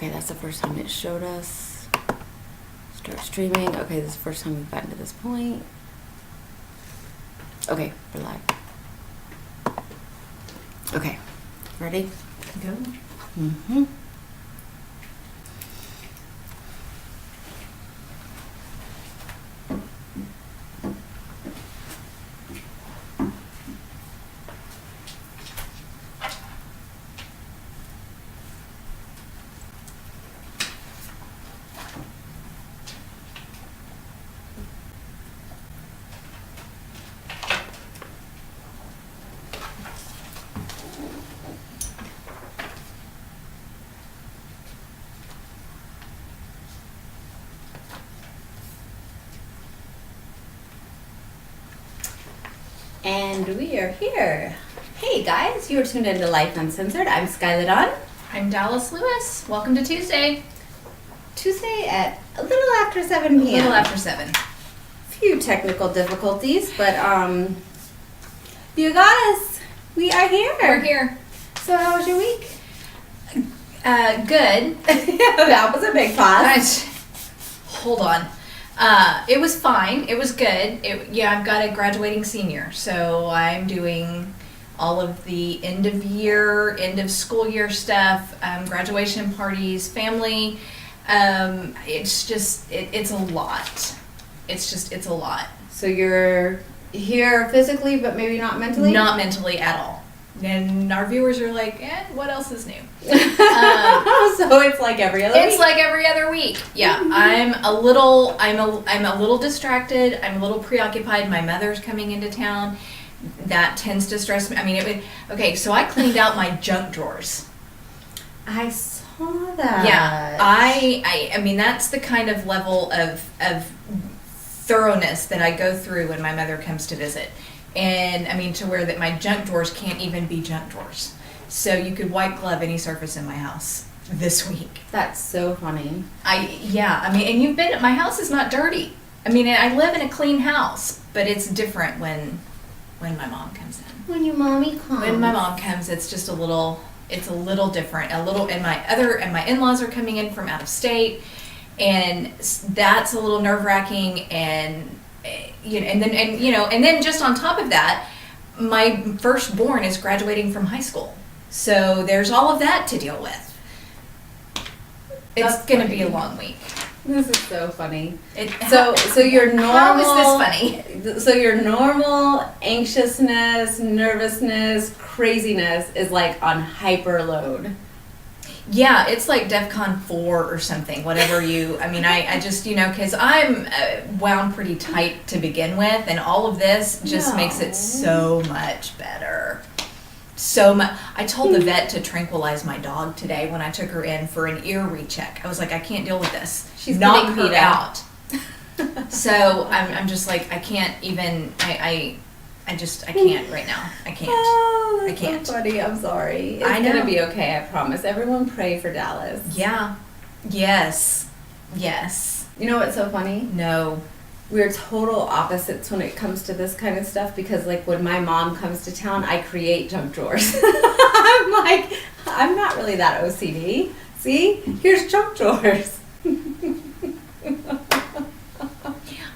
Okay, that's the first time it showed us. Start streaming. Okay, this is the first time we've gotten to this point. Okay, we're live. Okay, ready? Go. Mm-hmm. And we are here. Hey guys, you are tuned into Lyfe Uncensored. I'm Skylar. I'm Dallas Lewis. Welcome to Tuesday. Tuesday at a little after 7 p.m. A little after 7. Few technical difficulties, but you got us. We are here. We're here. So how was your week? Good. That was a big pause. Hold on. It was fine. It was good. I've got a graduating senior, so I'm doing all of the end of year, end of school year stuff, graduation parties, family. It's a lot. It's a lot. So you're here physically, but maybe not mentally? Not mentally at all. And our viewers are like, what else is new? So it's like every other week? It's like every other week. Yeah, I'm a little distracted. I'm a little preoccupied. My mother's coming into town. That tends to stress me. I mean, so I cleaned out my junk drawers. I saw that. Yeah, I mean, that's the kind of level of thoroughness that I go through when my mother comes to visit. And I mean, to where that my junk drawers can't even be junk drawers. So you could white glove any surface in my house this week. That's so funny. And you've been, my house is not dirty. I mean, I live in a clean house, but it's different when my mom comes in. When your mommy comes. When my mom comes, it's just a little different. And my in-laws are coming in from out of state, and that's a little nerve-wracking. And then just on top of that, my firstborn is graduating from high school. So there's all of that to deal with. It's going to be a long week. This is so funny. So your normal... How is this funny? So your normal anxiousness, nervousness, craziness is like on hyper load. Yeah, it's like DEFCON 4 or something, whatever I just, because I'm wound pretty tight to begin with, and all of this just makes it so much better. I told the vet to tranquilize my dog today when I took her in for an ear recheck. I was like, I can't deal with this. She's knock getting her out. So I'm just like, I can't even, I can't right now. I can't. Oh, that's I can't. So funny. I'm sorry. It's I know. gonna be okay. I promise. Everyone pray for Dallas. Yeah. Yes. You know what's so funny? No. We're total opposites when it comes to this kind of stuff, because like when my mom comes to town, I create junk drawers. I'm like, I'm not really that OCD. See? Here's junk drawers.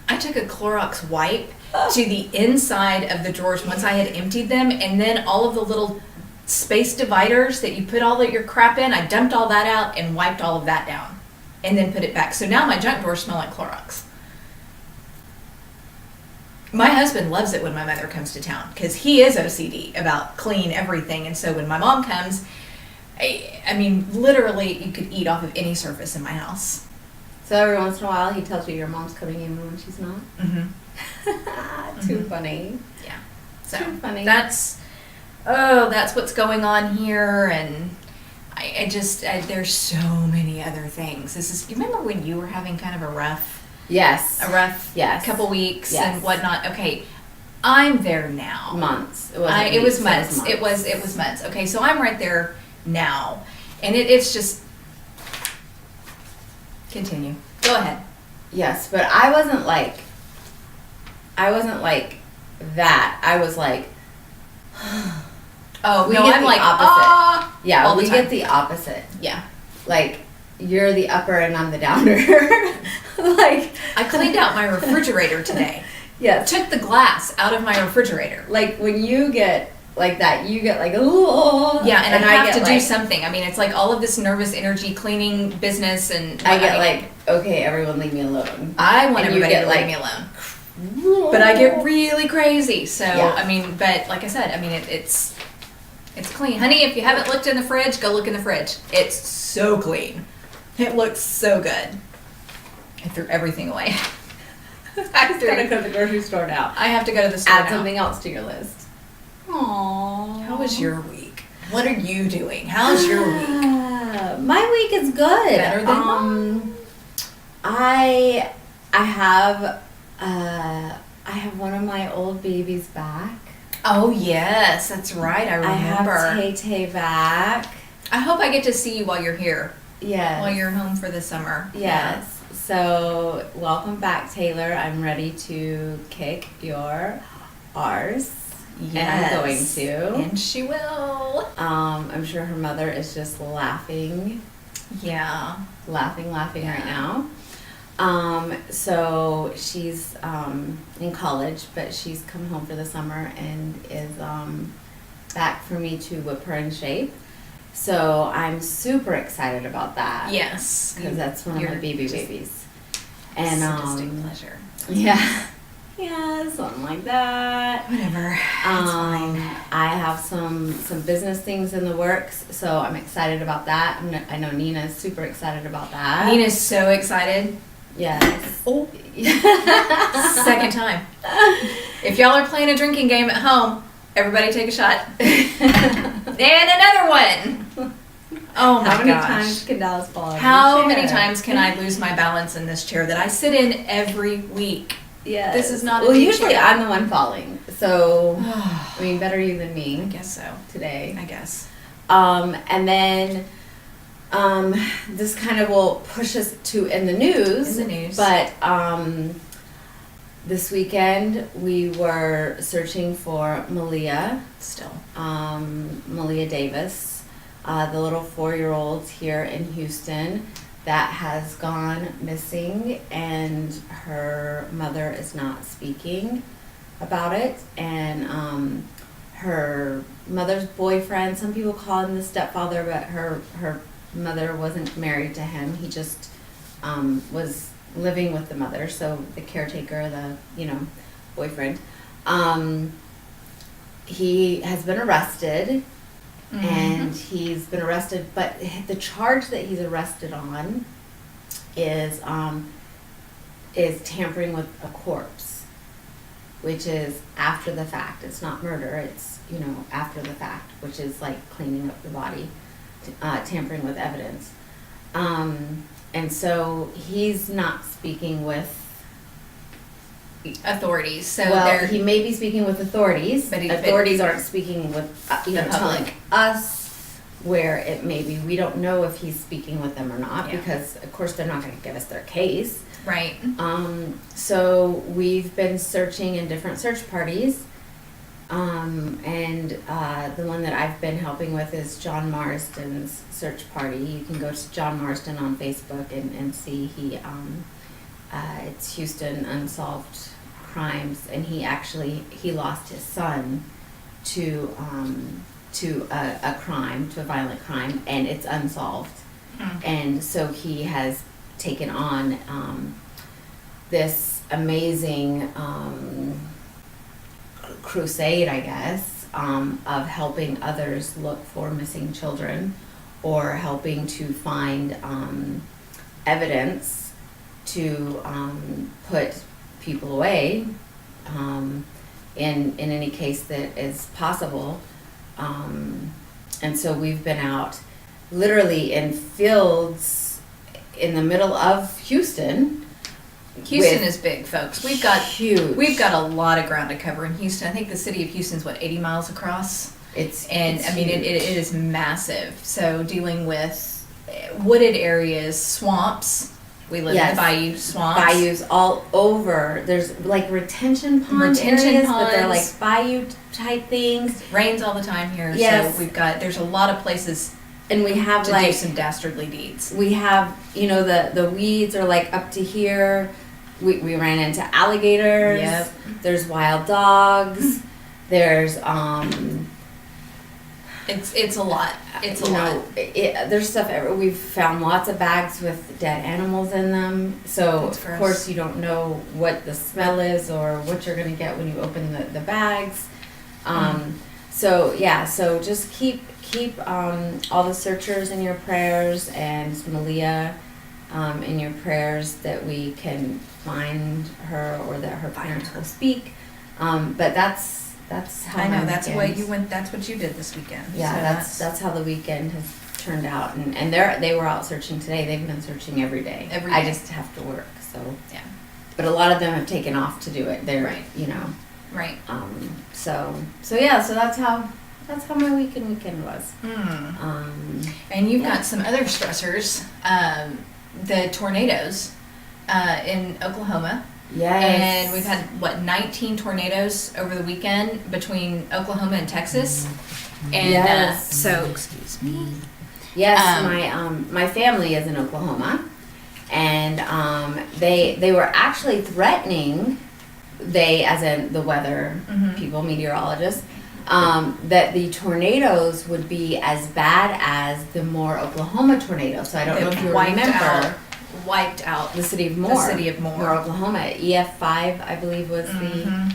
I took a Clorox wipe to the inside of the drawers once I had emptied them, and then all of the little space dividers that you put all of your crap in, I dumped all that out and wiped all of that down and then put it back. So now my junk drawers smell like Clorox. My husband loves it when my mother comes to town because he is OCD about clean everything, and so when my mom comes, I mean, literally you could eat off of any surface in my house. So every once in a while he tells you your mom's coming in when she's not? Mm-hmm. Too funny. Yeah. So too funny. That's what's going on here, and I there's so many other things. You remember when you were having kind of a rough couple weeks and whatnot? Okay, I'm there now. Months. It was months. It was months. Okay, so I'm right there now, and it's just continue. Go ahead. Yes, but I wasn't like that. I was like, oh, we no, get I'm the like opposite. Yeah, all the we time. get the opposite. Yeah. Like, you're the upper and I'm the downer. Like, I cleaned out my refrigerator today. yes. Took the glass out of my refrigerator. Like when you get like that, you get like, oh. Yeah, and I have to do like, something. I mean, it's like all of this nervous energy cleaning business, and I get like, okay, everyone leave me alone. I want and you everybody get to like, leave me alone. But I get really crazy. So Yeah. I mean, but like I said, I mean it's clean, honey. If you haven't looked in the fridge, go look in the fridge. It's so clean. It looks so good. I threw everything away. I just gotta go to the grocery store now. I have to go to the store Add now. something else to your list. Aww. How was your week? What are you doing? How's your week? My week is good. Better than mine? I have one of my old babies back. Oh yes, that's right. I remember. I have Tay back. I hope I get to see you while you're here. Yes. While you're home for the summer. Yes. So welcome back, Taylor. I'm ready to kick your arse. Yes. And I'm going to. And she will. I'm sure her mother is just laughing. Yeah. Laughing right now. So she's in college, but she's come home for the summer and is back for me to whip her in shape. So I'm super excited about that. Yes. Because that's one of my babies. And sadistic pleasure. Yeah. Yeah, something like that. Whatever. It's fine. I have some business things in the works, so I'm excited about that. I know Nina's super excited about that. Nina's so excited. Yes. Oh. Second time. If y'all are playing a drinking game at home, everybody take a shot. And another one. Oh my gosh. How many times can Dallas fall out of How the chair? many times can I lose my balance in this chair that I sit in every week? Yes. This is not a well, deep usually chair. I'm the one falling. So, I mean, better you than me. I guess so. Today. I guess. And then this kind of will push us to in the news. In the news. But this weekend we were searching for Malia. Still. Malia Davis, the little 4-year-old here in Houston that has gone missing, and her mother is not speaking about it. And her mother's boyfriend, some people call him the stepfather, but her mother wasn't married to him. He just was living with the mother, so the caretaker, the boyfriend. He has been arrested. Mm-hmm. And he's been arrested, but the charge that he's arrested on is tampering with a corpse, which is after the fact. It's not murder. It's after the fact, which is like cleaning up the body, tampering with evidence, and so he's not speaking with Authorities. So he may be speaking with authorities, but authorities aren't speaking with the public. telling us where it may be. We don't know if he's speaking with them or not, because of course they're not going to give us their case. Right. So we've been searching in different search parties, and the one that I've been helping with is John Marsden's search party. You can go to John Marsden on Facebook and see it's Houston Unsolved Crimes, and he lost his son to a violent crime, and it's unsolved. And so he has taken on this amazing crusade, I guess, of helping others look for missing children, or helping to find evidence to put people away in any case that is possible. And so we've been out literally in fields in the middle of Houston. Houston is big, folks. We've got huge. We've got a lot of ground to cover in Houston. I think the city of Houston's 80 miles across. It's I mean it is massive. So dealing with wooded areas, swamps. We live in the bayou swamps. Bayous all over. There's like retention areas, but they're like bayou type things. Rains all the time here. Yes. So there's a lot of places and we have to like do some dastardly deeds. We have, the weeds are like up to here. We ran into alligators. Yep. There's wild dogs. There's It's a lot. It's a lot. There's stuff everywhere. We've found lots of bags with dead animals in them. So of course you don't know what the smell is or what you're gonna get when you open the bags. So just keep all the searchers in your prayers, and Malia in your prayers, that we can find her or that her parents will speak. But that's how I know that's what you did this weekend. Yeah, so that's how the weekend has turned out, and they were out searching today. They've been searching every day. I just have to work, so yeah. But a lot of them have taken off to do it. They're right. Right. So that's how my weekend was. And you've got some other stressors. The tornadoes in Oklahoma. Yes. And we've had 19 tornadoes over the weekend between Oklahoma and Texas. And so excuse me. Yes, my family is in Oklahoma, and they were actually threatening, as in the weather people, meteorologists, that the tornadoes would be as bad as the Moore, Oklahoma tornado. So I don't know if you remember. Wiped out the city of Moore. Moore, Oklahoma. EF5, I believe, was the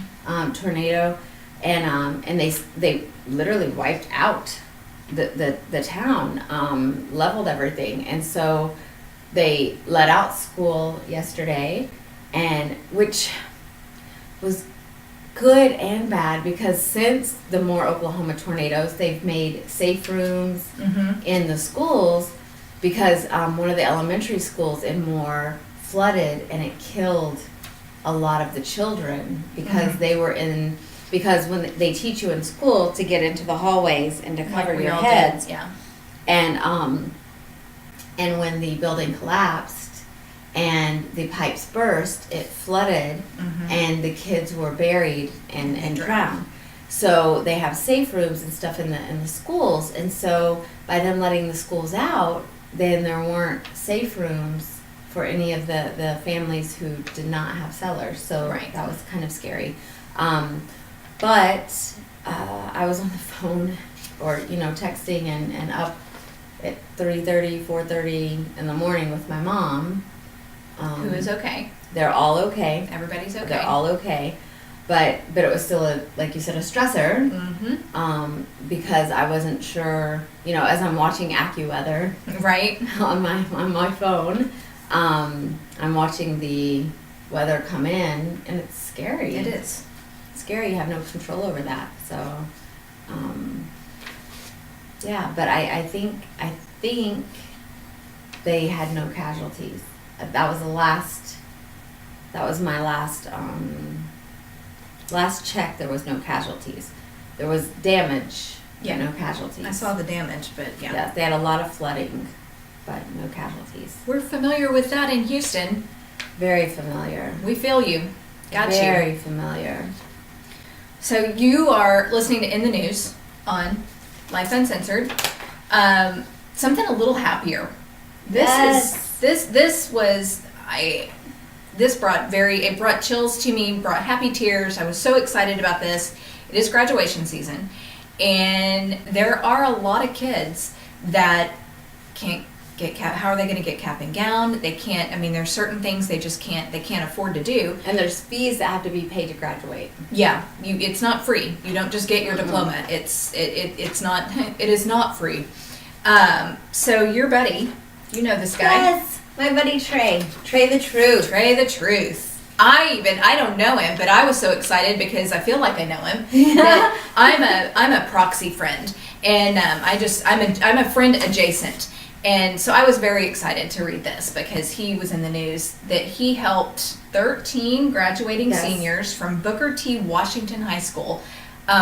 tornado, and they literally wiped out the town, leveled everything, and so they let out school yesterday, and which was good and bad, because since the Moore, Oklahoma tornadoes, they've made safe rooms in the schools, because one of the elementary schools in Moore flooded, and it killed a lot of the children, because because when they teach you in school to get into the hallways and to cover your heads, and when the building collapsed and the pipes burst, it flooded, and the kids were buried and drowned. So they have safe rooms and stuff in the schools, and so by them letting the schools out, then there weren't safe rooms for any of the families who did not have cellars. So that was kind of scary. But I was on the phone, or texting and up at 3:30, 4:30 in the morning with my mom. Who is okay. They're all okay. Everybody's okay. They're all okay. But it was still, like you said, a stressor, because I wasn't sure, as I'm watching AccuWeather on my phone, I'm watching the weather come in, and it's scary. It is. It's scary. You have no control over that. So, but I think they had no casualties. That was my last check. There was no casualties. There was damage, but no casualties. I saw the damage, but yeah, they had a lot of flooding, but no casualties. We're familiar with that in Houston. Very familiar. We feel you. Very familiar. So you are listening to In the News on Lyfe Uncensored. Something a little happier. This brought chills to me, brought happy tears. I was so excited about this. It is graduation season, and there are a lot of kids that can't get how are they going to get cap and gown? They can't. I mean, there's certain things they just can't. They can't afford to do. And there's fees that have to be paid to graduate. Yeah, it's not free. You don't just get your diploma. It's not. It is not free. So your buddy, you know this guy. Yes, my buddy Trey. Trey the Truth. Trey the Truth. I don't know him, but I was so excited because I feel like I know him. Yeah. I'm a proxy friend, and I'm a friend adjacent. And so I was very excited to read this because he was in the news that he helped 13 graduating seniors from Booker T. Washington High School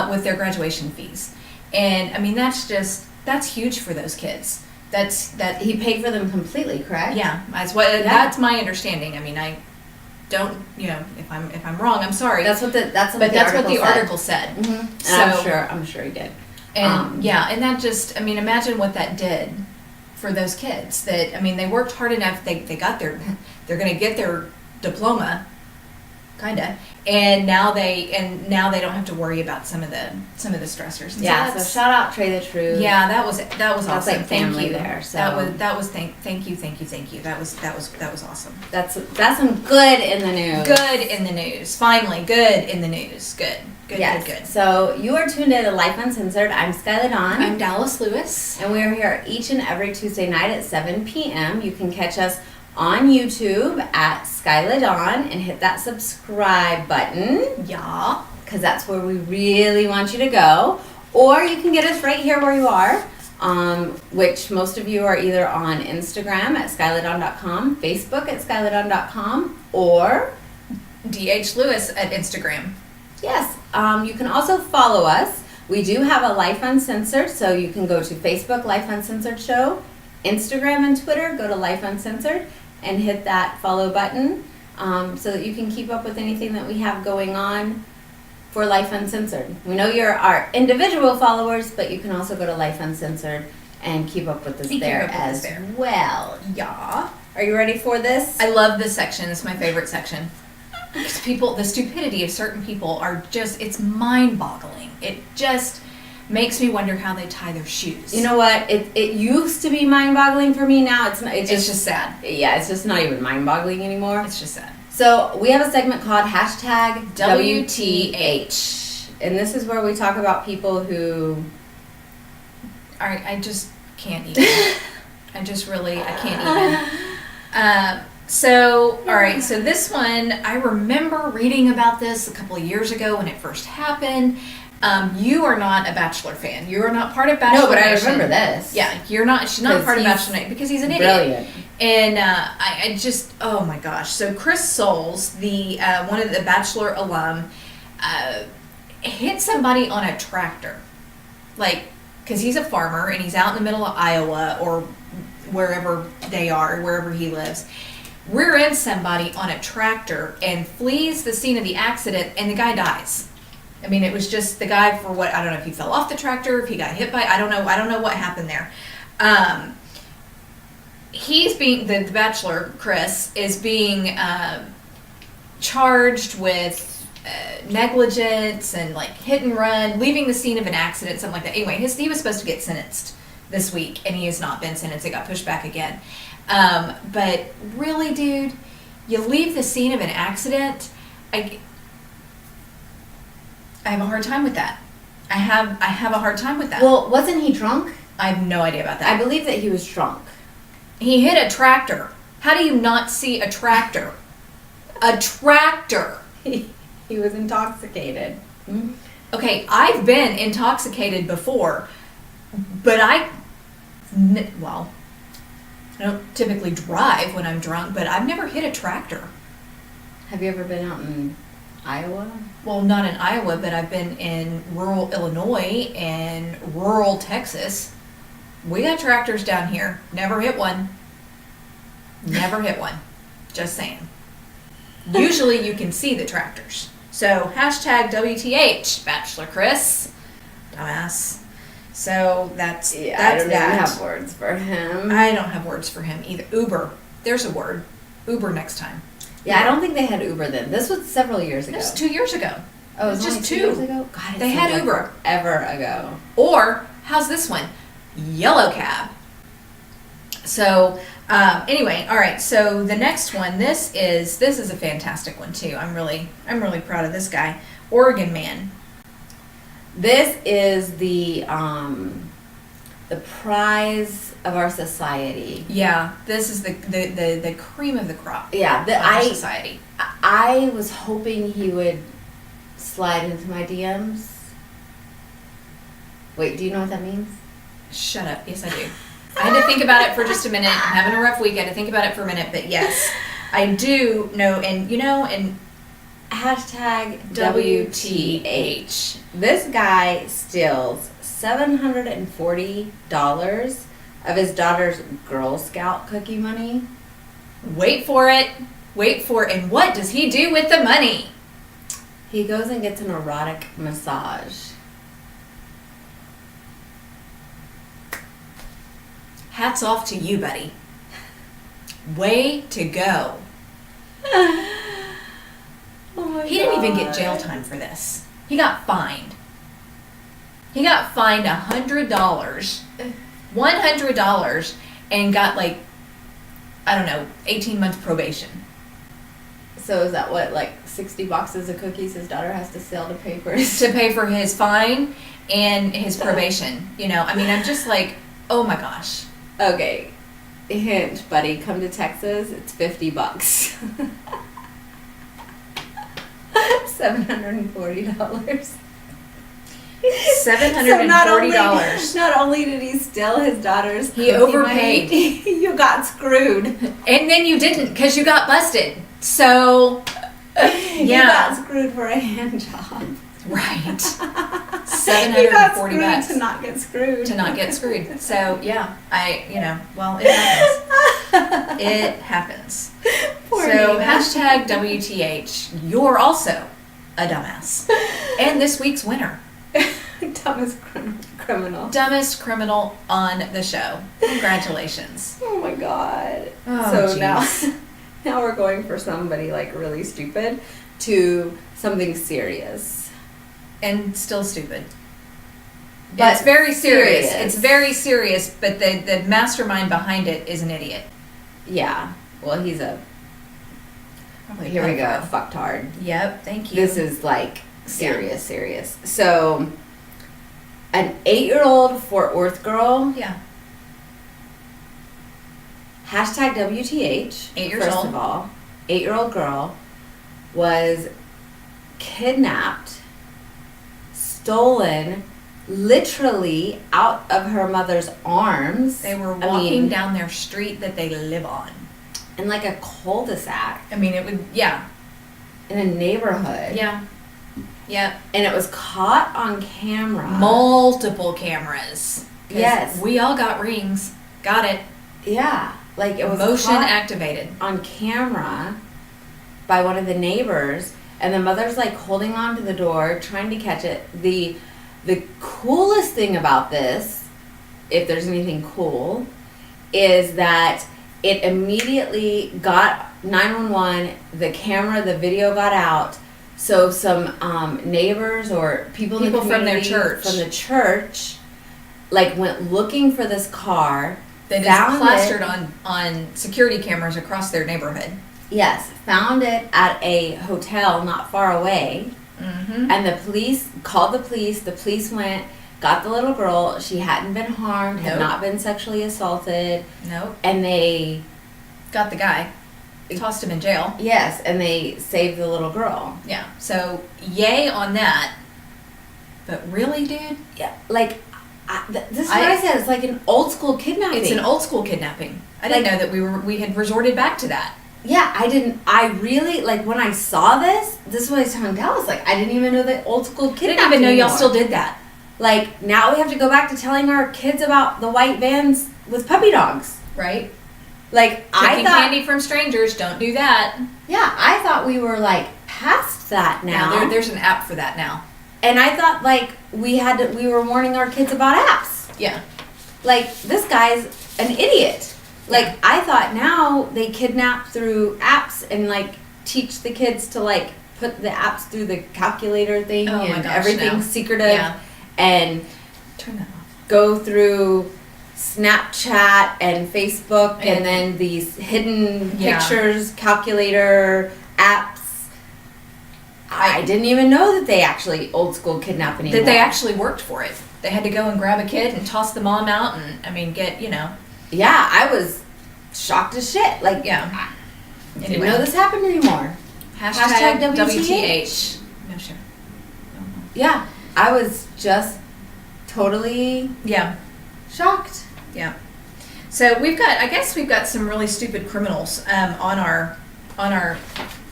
with their graduation fees. And I mean, that's huge for those kids. That he paid for them completely, correct? Yeah, that's my understanding. I mean, I don't, if I'm wrong, I'm sorry. That's what the article said. Mm-hmm. So I'm sure he did. And and that just, I mean, imagine what that did for those kids. That, I mean, they worked hard enough. They got they're going to get their diploma, kinda, and now they don't have to worry about some of the stressors. Yeah. So shout out Trey the Truth. Yeah, that was awesome. Like family thank you. there. So That was thank you. That was awesome. That's some good in the news. Good in the news. Finally, good in the news. Good. Good. So you are tuned in to Lyfe Uncensored. I'm Skylar Dawn. I'm Dallas Lewis. And we are here each and every Tuesday night at 7 p.m. You can catch us on YouTube at Skylar Dawn and hit that subscribe button. Yeah. Because that's where we really want you to go. Or you can get us right here where you are, which most of you are either on Instagram at skylardon.com, Facebook at skylardon.com, or DH Lewis at Instagram. Yes. You can also follow us. We do have a Lyfe Uncensored, so you can go to Facebook, Lyfe Uncensored Show, Instagram and Twitter, go to Lyfe Uncensored, and hit that follow button so that you can keep up with anything that we have going on for Lyfe Uncensored. We know you're our individual followers, but you can also go to Lyfe Uncensored and keep up with us there as well. Yeah. Are you ready for this? I love this section. It's my favorite section. Because the stupidity of certain people are just, it's mind-boggling. It just makes me wonder how they tie their shoes. You know what? It used to be mind-boggling for me. Now it's not. It's just sad. Yeah, it's just not even mind-boggling anymore. It's just sad. So we have a segment called hashtag WTH. And this is where we talk about people who... I just can't even. I can't even. So this one, I remember reading about this a couple of years ago when it first happened. You are not a Bachelor fan. You are not part of Bachelor No, but Nation. I remember this. Yeah, she's not part of Bachelor Nation because he's an idiot. Brilliant. And I just, oh my gosh. So Chris Soules, the one of the Bachelor alum, hit somebody on a tractor. Like, because he's a farmer and he's out in the middle of Iowa or wherever they are, wherever he lives. Rear-ends somebody on a tractor and flees the scene of the accident, and the guy dies. I mean, it was just the guy I don't know if he fell off the tractor, if he got hit by, I don't know what happened there. He's being, the Bachelor, Chris, is being charged with negligence and like hit and run, leaving the scene of an accident, something like that. Anyway, he was supposed to get sentenced this week, and he has not been sentenced. It got pushed back again. But really, dude, you leave the scene of an accident. I have a hard time with that. I have a hard time with that. Well, wasn't he drunk? I have no idea about that. I believe that he was drunk. He hit a tractor. How do you not see a tractor? A tractor. He was intoxicated. Mm-hmm. Okay, I've been intoxicated before, but I don't typically drive when I'm drunk, but I've never hit a tractor. Have you ever been out in Iowa? Well, not in Iowa, but I've been in rural Illinois and rural Texas. We got tractors down here. Never hit one. Never hit one. Just saying. Usually you can see the tractors. So, hashtag WTH, Bachelor Chris. Dumbass. So, that's I that. don't even have words for him. I don't have words for him either. Uber. There's a word. Uber next time. Yeah, I don't think they had Uber then. This was several years ago. It was 2 years ago. Oh, it was just only 2 years ago? God, they had Uber. Ever ago. Or, how's this one? Yellow cab. So, anyway, all right. So the next one, this is a fantastic one too. I'm really proud of this guy. Oregon man. This is the prize of our society. Yeah, this is the cream of the crop. Yeah, of our society. I was hoping he would slide into my DMs. Wait, do you know what that means? Shut up. Yes, I do. I had to think about it for just a minute. I'm having a rough week. I had to think about it for a minute, but yes, I do know. And hashtag WTH. This guy steals $740 of his daughter's Girl Scout cookie money. Wait for it. And what does he do with the money? He goes and gets an erotic massage. hats off to you, buddy. Way to go. Oh my He didn't even get God. jail time for this. He got fined. He got fined $100. $100 and got like, I don't know, 18 months probation. So is that what, like 60 boxes of cookies his daughter has to sell to pay for his... To pay for his fine and his probation. You know, I mean, I'm just like, oh my gosh. Okay, hint, buddy, come to Texas, it's $50. $740. $740. Not only did he steal his daughter's He cookie overpaid. money, you got screwed. And then you didn't because you got busted. So, You yeah. got screwed for a hand job. Right. You got $740 screwed to not get screwed. to not get screwed. So, yeah, well, it happens. It happens. Poor So, Nina. hashtag WTH, you're also a dumbass. And this week's winner, Dumbest criminal. dumbest criminal on the show. Congratulations. Oh my god. Oh, So jeez. now we're going for somebody like really stupid to something serious. And still stupid. But it's very serious. serious. It's very serious, but the mastermind behind it is an idiot. Yeah. Well, he's a... Probably Here we go. pedophile. Fucktard. Yep, thank you. This is like serious. So, an 8-year-old Fort Worth girl, Yeah. hashtag WTH, 8 years first old. of all, 8-year-old girl was kidnapped, stolen, literally out of her mother's arms. They were I walking mean, down their street that they live on. in like a cul-de-sac I mean, it would, yeah. in a neighborhood. Yeah. Yeah. And it was caught on camera. Multiple cameras. 'Cause Yes. We all got rings. Got it. Yeah. Like it was Motion caught activated. on camera by one of the neighbors, and the mother's like holding on to the door trying to catch it. The coolest thing about this, if there's anything cool, is that it immediately got 911, the camera, the video got out, so some neighbors or people in the People from their community, church. from the church, like went looking for this car. That is found plastered it. on security cameras across their neighborhood. Yes, found it at a hotel not far away. Mm-hmm. And the police called the police. The police went, got the little girl. She hadn't been harmed, had Nope. not been sexually assaulted. Nope. And they, Got the guy. Tossed him in jail. yes, and they saved the little girl. Yeah. So, yay on that. But really, dude? Yeah, like, this is what I said. It's like an old school kidnapping. It's an old school kidnapping. I didn't know that we had resorted back to that. Yeah, I really, like, when I saw this is what I was telling Dallas, like, I didn't even know that old school I kidnapping didn't even know y'all anymore. still did that. Like, now we have to go back to telling our kids about the white vans with puppy dogs. Right? Like, I Taking thought, candy from strangers, don't do that. yeah, I thought we were, like, past that now. There's an app for that now. And I thought, like, we were warning our kids about apps. Yeah. Like, this guy's an idiot. Like, I thought now they kidnap through apps and, like, teach the kids to, like, put the apps through the calculator thing Oh my and gosh, everything's no. secretive. Yeah. And Turn that off. go through Snapchat and Facebook and, And- then these hidden Yeah. pictures, calculator, apps. I didn't even know that they actually old school kidnap anymore. That they actually worked for it. They had to go and grab a kid and toss the mom out and, I mean, get, Yeah, I was shocked as shit. Like, yeah. I didn't know this happened anymore. Hashtag Hashtag WTH. No, sure. Yeah, I was just totally Yeah. shocked. Yeah. So we've got some really stupid criminals on our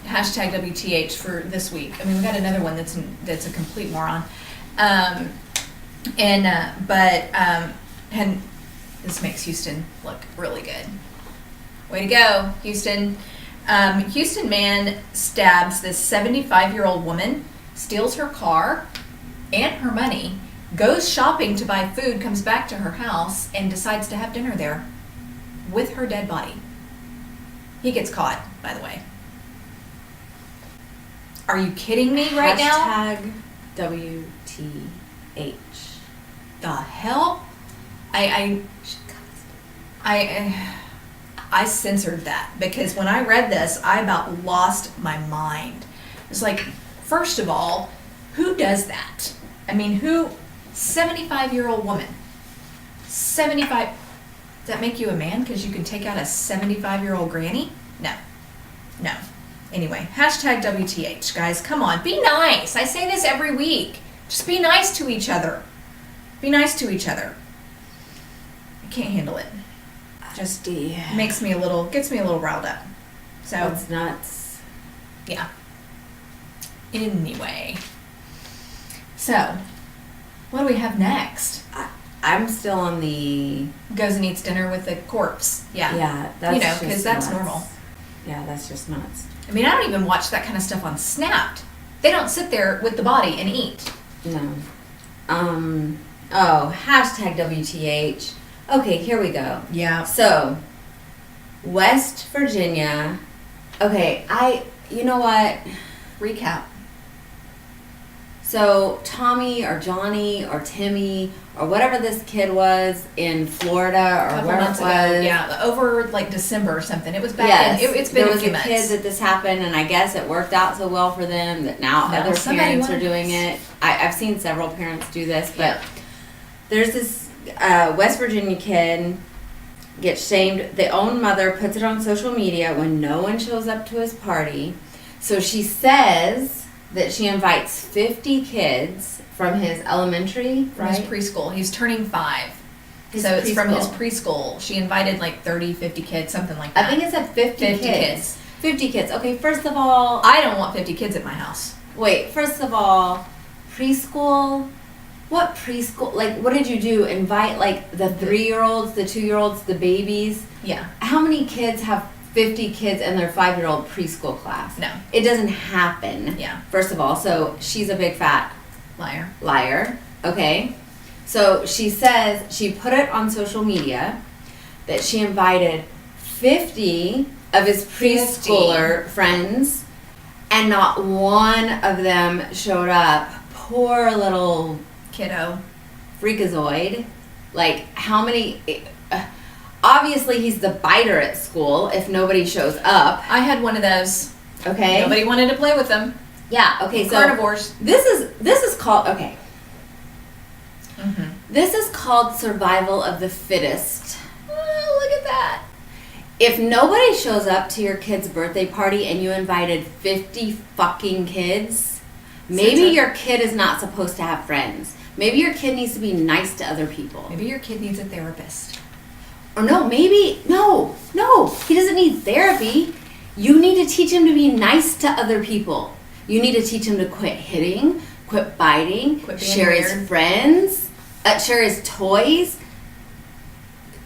hashtag WTH for this week. I mean, we got another one that's a complete moron. And this makes Houston look really good. Way to go, Houston. Houston man stabs this 75-year-old woman, steals her car and her money, goes shopping to buy food, comes back to her house, and decides to have dinner there. with her dead body. He gets caught, by the way. Are you kidding me right now? Hashtag WTH. The hell? I censored that because when I read this, I about lost my mind. It's like, first of all, who does that? I mean, 75-year-old woman. 75. Does that make you a man because you can take out a 75-year-old granny? No. No. Anyway, hashtag WTH, guys. Come on, be nice. I say this every week. Just be nice to each other. Be nice to each other. I can't handle it. Just gets me a little riled up. So it's nuts. Yeah. Anyway. So, what do we have next? I'm still on the... Goes and eats dinner with the corpse. Yeah. Yeah, that's because that's nuts. normal. Yeah, that's just nuts. I mean, I don't even watch that kind of stuff on Snapped. They don't sit there with the body and eat. No. Hashtag WTH. Okay, here we go. Yeah. So, West Virginia. Okay, you know what? Recap. So, Tommy or Johnny or Timmy or whatever this kid was in Florida or where it was. Yeah, over like December or something. It was back in, it's been there a few was a months. kid that this happened, and I guess it worked out so well for them that now other parents are doing it. I've seen several parents do this, but there's this West Virginia kid gets shamed. The own mother puts it on social media when no one shows up to his party. So she says that she invites 50 kids from his elementary, from his preschool. He's turning 5. It's from his preschool. She invited like 30, 50 kids, something like that. I think it said 50 kids. 50 kids. Okay, first of all... I don't want 50 kids at my house. Wait, first of all, preschool? What preschool? Like, what did you do? Invite like the 3-year-olds, the 2-year-olds, the babies? Yeah. How many kids have 50 kids in their 5-year-old preschool class? No. It doesn't happen. Yeah. First of all, so she's a big fat liar. Okay. So she says she put it on social media that she invited 50 of his preschooler friends and not one of them showed up. Poor little kiddo. Freakazoid. Like, how many... obviously, he's the biter at school if nobody shows up. I had one of those. Okay. Nobody wanted to play with them. Yeah, okay, so... Carnivores. This is called... Okay. Mm-hmm. This is called survival of the fittest. Oh, look at that. If nobody shows up to your kid's birthday party and you invited 50 fucking kids, maybe your kid is not supposed to have friends. Maybe your kid needs to be nice to other people. Maybe your kid needs a therapist. Or no, he doesn't need therapy. You need to teach him to be nice to other people. You need to teach him to quit hitting, quit biting, share his friends, share his toys.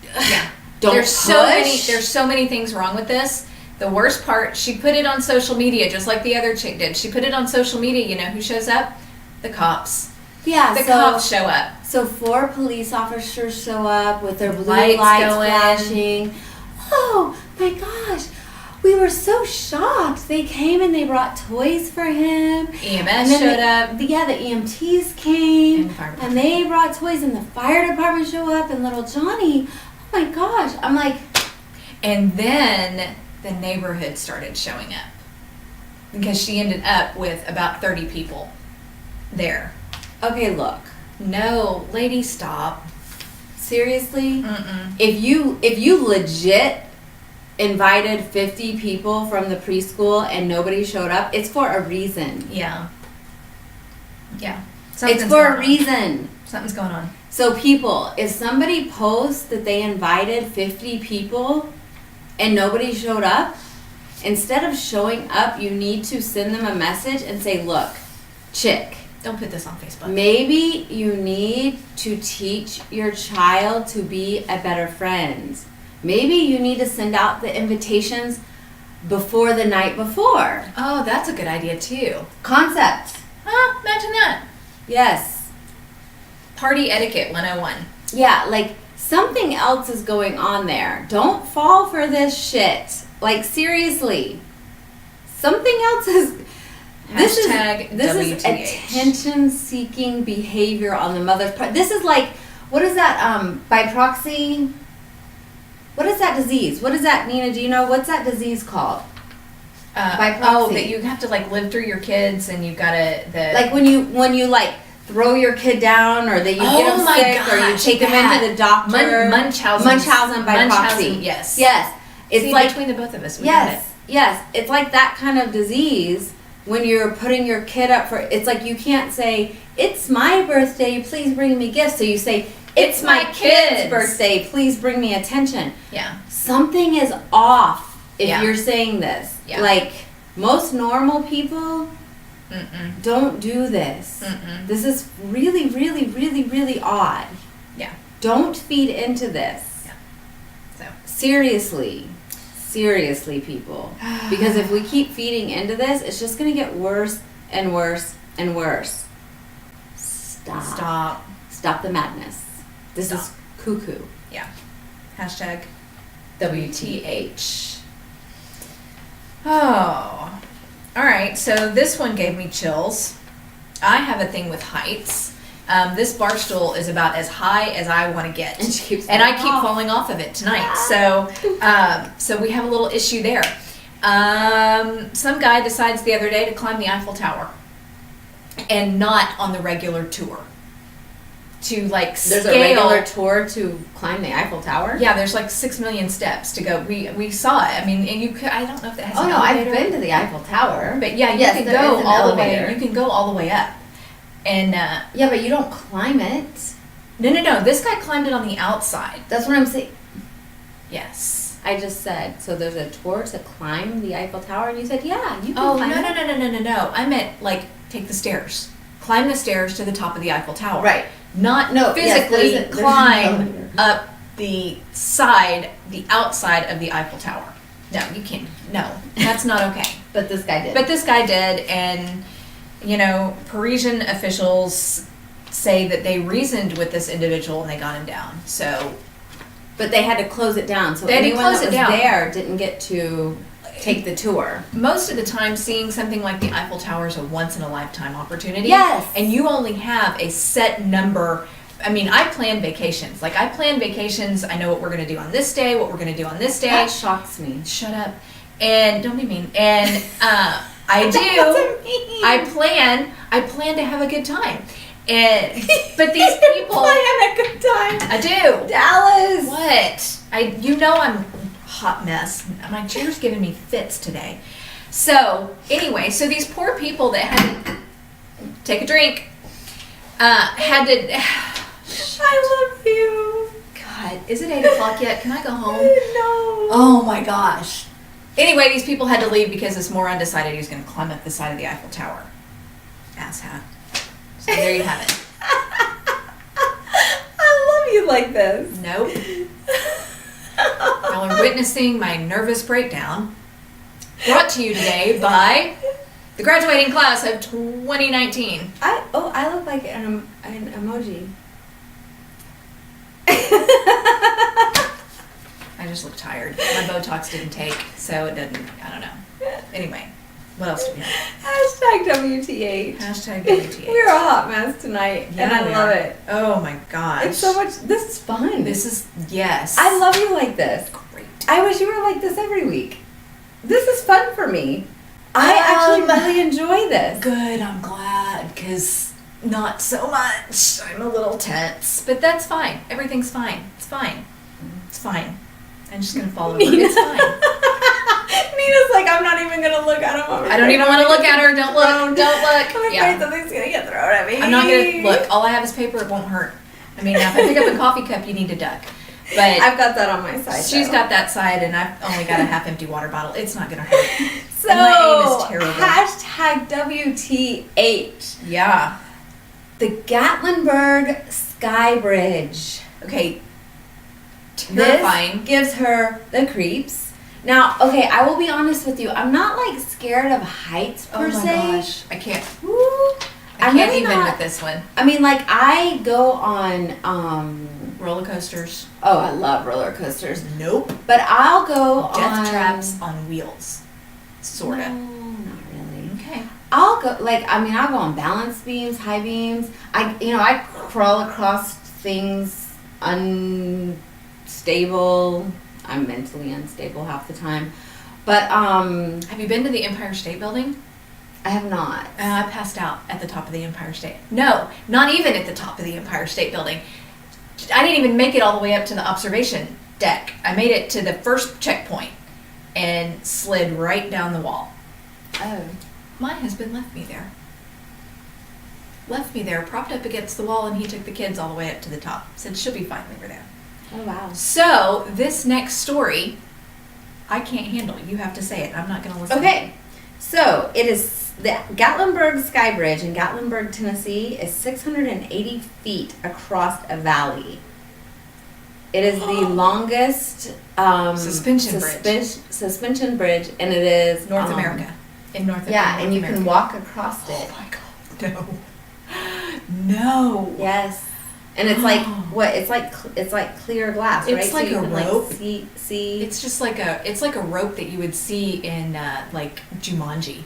Yeah. There's so many things wrong with this. The worst part, she put it on social media just like the other chick did. She put it on social media. You know who shows up? The cops. Yeah, the cops show up. So 4 police officers show up with their blue lights flashing. Oh my gosh, we were so shocked. They came and they brought toys for him. EMS showed up. Yeah, the EMTs came and they brought toys, and the fire department showed up, and little Johnny. Oh my gosh, I'm like. And then the neighborhood started showing up because she ended up with about 30 people there. Okay, look. No, lady, stop. Seriously? Mm-mm. If you legit invited 50 people from the preschool and nobody showed up, it's for a reason. Yeah. Yeah. It's for a reason. Something's going on. So people, if somebody posts that they invited 50 people and nobody showed up, instead of showing up, you need to send them a message and say, look, chick. Don't put this on Facebook. Maybe you need to teach your child to be a better friend. Maybe you need to send out the invitations before the night before. Oh, that's a good idea too. Concept. Huh? Imagine that. Yes. Party etiquette 101. Yeah, like something else is going on there. Don't fall for this shit. Like, seriously. Something else is... This is attention-seeking behavior on the mother's part. This is like, what is that, by proxy? What is that disease? What is that, Nina? Do you know? What's that disease called? By proxy. Oh, that you have to, like, live through your kids and you've got to... Like, when you like, throw your kid down, or that you get them sick, or you take them into the doctor. Munchausen by proxy. Yes. Yes. It's like... between the both of us, we got it. Yes. It's like that kind of disease... When you're putting your kid up for, it's like you can't say, it's my birthday, please bring me gifts. So you say, it's my kid's birthday, please bring me attention. Yeah. Something is off if you're saying this. Yeah. Like, most normal people don't do this. This is really, really, really, really odd. Yeah. Don't feed into this. Yeah. So. Seriously, people. Because if we keep feeding into this, it's just going to get worse and worse and worse. Stop the madness. This is cuckoo. Yeah. Hashtag WTH. Oh. All right. So this one gave me chills. I have a thing with heights. This bar stool is about as high as I want to get, and I keep falling off of it tonight. So we have a little issue there. Some guy decides the other day to climb the Eiffel Tower, and not on the regular tour. To like scale. There's a regular tour to climb the Eiffel Tower? Yeah, there's like 6 million steps to go. We saw it. I mean, and you could. I don't know if that has. Oh no, I've been to the Eiffel Tower. But yeah, you can go all the way. You can go all the way up. And yeah, but you don't climb it. No. This guy climbed it on the outside. That's what I'm saying. Yes. I just said, so there's a tour to climb the Eiffel Tower, and you said, yeah, you can climb it. No. I meant, like, take the stairs. Climb the stairs to the top of the Eiffel Tower. Right. Not physically climb up the outside of the Eiffel Tower. No, you can't. No, that's not okay. But this guy did. And... You know, Parisian officials say that they reasoned with this individual and they got him down. So, but they had to close it down. So anyone that was there didn't get to take the tour. Most of the time, seeing something like the Eiffel Tower is a once-in-a-lifetime opportunity. Yes. And you only have a set number. I mean, I plan vacations. Like, I plan vacations. I know what we're going to do on this day, what we're going to do on this day. That shocks me. Shut up. And don't be mean. And, I do. I plan to have a good time. But these people plan a good time. I do. Dallas. What? I'm a hot mess. My chair's giving me fits today. So, anyway, these poor people that had to take a drink had to I love you. God, is it 8:00 yet? Can I go home? No. Oh my gosh. Anyway, these people had to leave because this moron decided he was going to climb up the side of the Eiffel Tower. Asshat. So there you have it. I love you like this. Nope. Y'all are witnessing my nervous breakdown. Brought to you today by the graduating class of 2019. I look like an emoji. I just look tired. My Botox didn't take, so it doesn't, I don't know. Anyway, what else do we have? Hashtag WTH. Hashtag WTH. We're a hot mess tonight, and I love it. Oh my gosh. It's so much, this is fun. Yes. I love you like this. Great. I wish you were like this every week. This is fun for me. I actually really enjoy this. Good, I'm glad, because not so much. I'm a little tense. But that's fine. Everything's fine. It's fine. It's fine. I'm just going to follow her. It's fine. Nina's like, I'm not even going to look at him. I don't even want to look at her. Don't look. Don't look. I'm afraid something's going to get thrown at me. I'm not going to look. All I have is paper. It won't hurt. I mean, if I pick up a coffee cup, you need to duck. But I've got that on my side. She's got that side, and I've only got a half-empty water bottle. It's not going to hurt. So, and my aim is terrible. Hashtag WTH. Yeah. The Gatlinburg Sky Bridge. Okay. Terrifying. This gives her the creeps. Now, okay, I will be honest with you. I'm not like scared of heights per se. Oh my gosh. I can't. Woo. can't really even not, with this one. I mean, like, I go on, Roller coasters. oh, I love roller coasters. Nope. But I'll go on... Death traps on wheels. Sorta. No, not really. Okay. I'll go, like, I mean, I'll go on balance beams, high beams. I crawl across things unstable. I'm mentally unstable half the time. But, Have you been to the Empire State Building? I have not. I passed out at the top of the Empire State. No, not even at the top of the Empire State Building. I didn't even make it all the way up to the observation deck. I made it to the first checkpoint and slid right down the wall. Oh. My husband left me there. Left me there, propped up against the wall, and he took the kids all the way up to the top. Said, she'll be fine, we were there. Oh, wow. So, this next story, I can't handle. You have to say it. I'm not going to listen. Okay. So, it is the Gatlinburg Sky Bridge in Gatlinburg, Tennessee is 680 feet across a valley. It is the longest suspension bridge, and it is North America. In North America. Yeah, and you can walk across it. Oh my God. No. Yes. And it's like it's like clear glass, right? It's like so a rope. Like see. It's just like a rope that you would see in like Jumanji.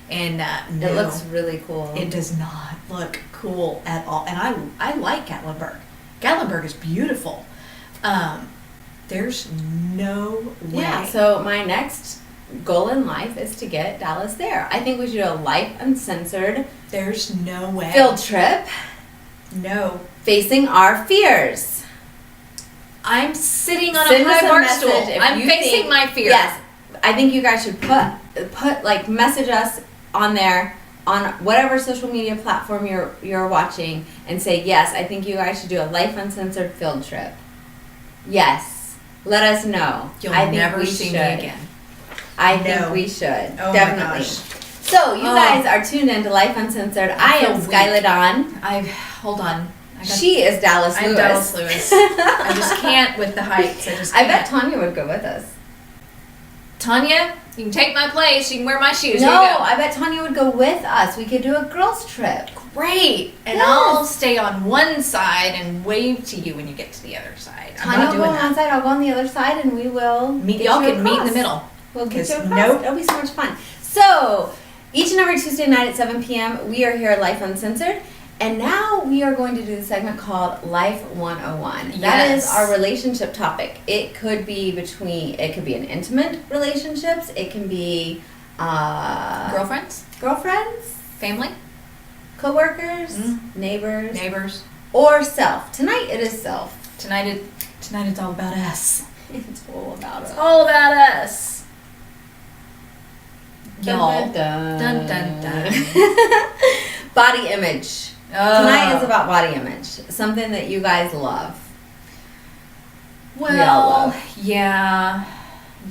And no, it looks really cool. It does not look cool at all. And I like Gatlinburg. Gatlinburg is beautiful. There's no way. Yeah, so my next goal in life is to get Dallas there. I think we should do a Lyfe Uncensored. There's no way. Field trip. No. Facing our fears. I'm sitting on Send a high us bar message stool. if I'm you facing think- my fears. Yes. I think you guys should put like message us on there on whatever social media platform you're watching and say, yes, I think you guys should do a Lyfe Uncensored field trip. Yes. Let us know. You'll I think never we see should. me again. I think we should. Oh Definitely. my gosh. So you guys are tuned in to Lyfe Uncensored. I am feel Skylar Dawn. Hold on. She is Dallas I'm Lewis. Dallas Lewis. I just can't with the heights. I bet Tanya would go with us. Tanya, you can take my place. You can wear my shoes. No, Here you go. I bet Tanya would go with us. We could do a girls trip. Great. And Yes. I'll stay on one side and wave to you when you get to the other side. I'm Tanya not will go doing on one that. side, I'll go on the other side, and we will Meet, get y'all you can meet in the across. middle. We'll get 'Cause you across. nope. It'll be so much fun. So, each and every Tuesday night at 7 p.m., we are here at Lyfe Uncensored. And now we are going to do the segment called Lyfe 101. That is Yes. our relationship topic. It could be an intimate relationships. It can be Girlfriends? family, co-workers, neighbors, or self. Tonight it is self. Tonight it's all about us. It's all about us. All about us. Y'all. Dun, Dun, dun, dun. Body image. Tonight is about body image. Something that you guys love. Well, We all love. yeah.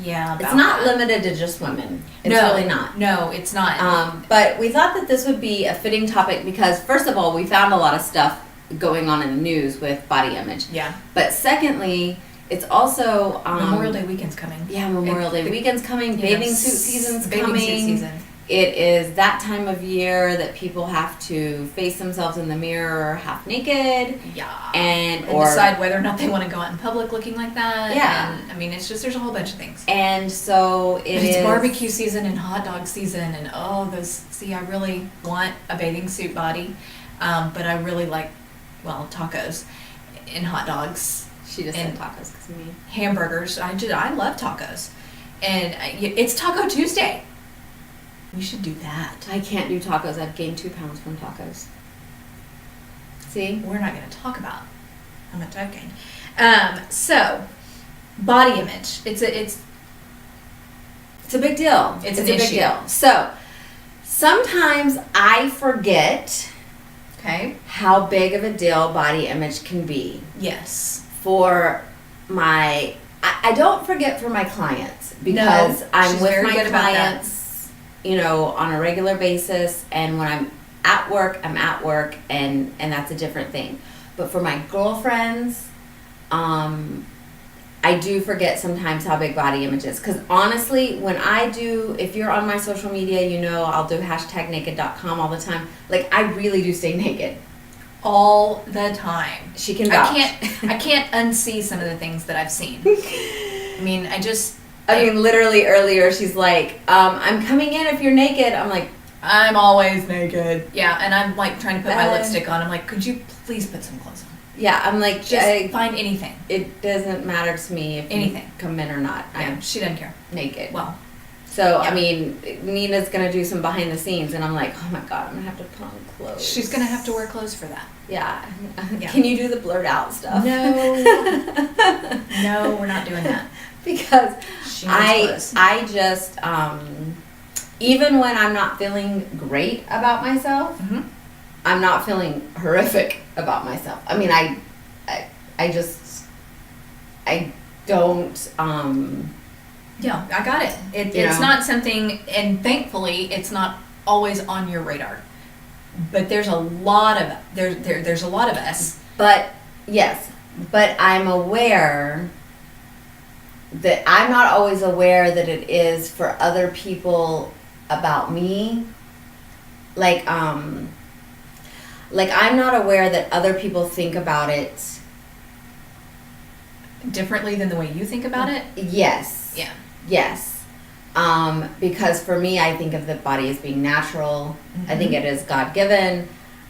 About It's not that. limited to just women. It's No, really not. No, it's not. But we thought that this would be a fitting topic because, first of all, we found a lot of stuff going on in the news with body image. Yeah. But secondly, it's also Memorial Day weekend's coming. Yeah, Memorial Day weekend's coming. Bathing suit season's coming. Bathing suit season. It is that time of year that people have to face themselves in the mirror half naked. Yeah. And decide whether or not they want to go out in public looking like that. Yeah. And, I mean, it's just, there's a whole bunch of things. And so It's barbecue season and hot dog season and I really want a bathing suit body. But I really like, tacos and hot dogs. She just said tacos because of me. Hamburgers. I love tacos. And it's Taco Tuesday. We should do that. I can't do tacos. I've gained 2 pounds from tacos. See? We're not going to talk about how much I've gained. So, body image. It's a big deal. It's a an big issue. deal. So, sometimes I forget how big of a deal body image can be. Yes. I don't forget for my clients because I'm with my clients, on a regular basis, and when I'm at work, and that's a different thing. But for my girlfriends, I I do forget sometimes how big body image is. Because honestly, when I do, if you're on my social media, you know I'll do #naked.com all the time. Like, I really do stay naked. All the time. She can vouch. I can't unsee some of the things that I've seen. I mean, literally earlier she's like, I'm coming in if you're naked. I'm like, I'm always naked. Yeah, and I'm like trying to put my lipstick on. I'm like, could you please put some clothes on? Yeah, I'm like, just find anything. It doesn't matter to me if anything you come in or not. Yeah, she doesn't care. Naked. Well, so yeah. I mean, Nina's gonna do some behind the snes, and I'm like, oh my god, I'm gonna have to put on clothes. She's gonna have to wear clothes for that. Yeah. Can you do the blurred out stuff? No. No, we're not doing that. Because I just even when I'm not feeling great about myself, I'm not feeling horrific about myself. I mean, I don't. Yeah, I got it. It's not something, and thankfully, it's not always on your radar. But there's a lot of there's a lot of us. But yes, but I'm aware that I'm not always aware that it is for other people about me. Like I'm not aware that other people think about it differently than the way you think about it. Yes. Yeah. Yes. Because for me, I think of the body as being natural. I think it is God-given.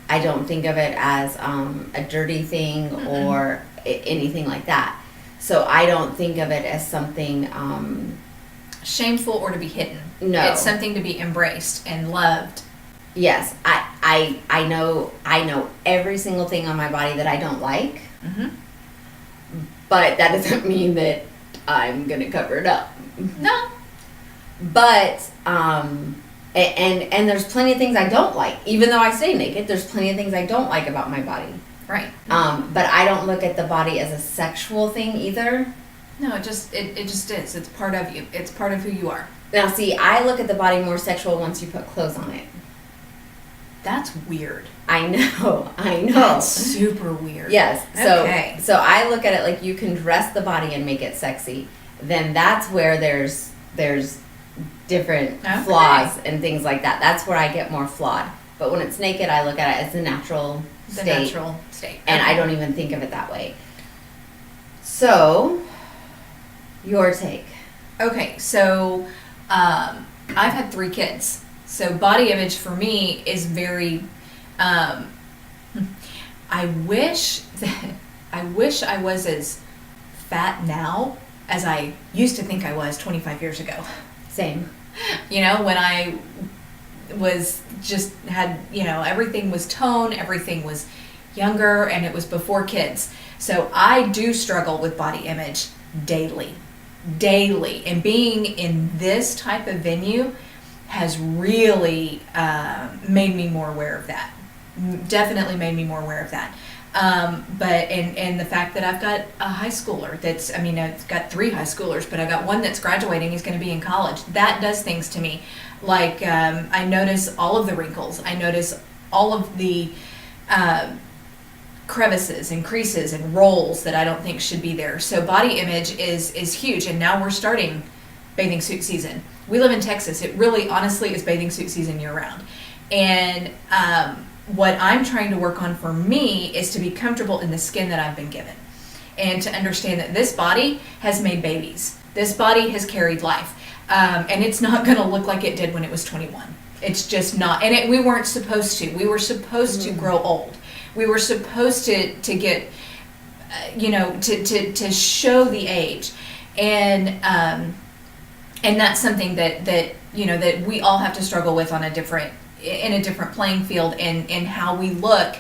I don't think of it as a dirty thing or anything like that. So I don't think of it as something shameful or to be hidden. No. It's something to be embraced and loved. Yes. I know every single thing on my body that I don't like. But that doesn't mean that I'm going to cover it up. No. But, and there's plenty of things I don't like. Even though I stay naked, there's plenty of things I don't like about my body. Right. But I don't look at the body as a sexual thing either. No, it just is. It's part of you. It's part of who you are. Now, see, I look at the body more sexual once you put clothes on it. That's weird. I know. That's super weird. Yes. So I look at it like you can dress the body and make it sexy. Then that's where there's different flaws and things like that. That's where I get more flawed. But when it's naked, I look at it as the natural state. And I don't even think of it that way. So, your take. Okay, so I've had 3 kids. So body image for me is very, I wish I was as fat now as I used to think I was 25 years ago. Same. You know, when I was everything was tone, everything was younger, and it was before kids. So I do struggle with body image daily. And being in this type of venue has really made me more aware of that. Definitely made me more aware of that. But the fact that I've got a high schooler I've got 3 high schoolers, but I've got one that's graduating, he's going to be in college. That does things to me. Like, I notice all of the wrinkles. I notice all of the crevices and creases and rolls that I don't think should be there. So body image is huge. And now we're starting bathing suit season. We live in Texas. It really, honestly, is bathing suit season year round. And what I'm trying to work on for me is to be comfortable in the skin that I've been given. And to understand that this body has made babies. This body has carried life. And it's not going to look like it did when it was 21. It's just not. And we weren't supposed to. We were supposed to grow old. We were supposed to get, to show the age. And that's something that we all have to struggle with in a different playing field, and how we look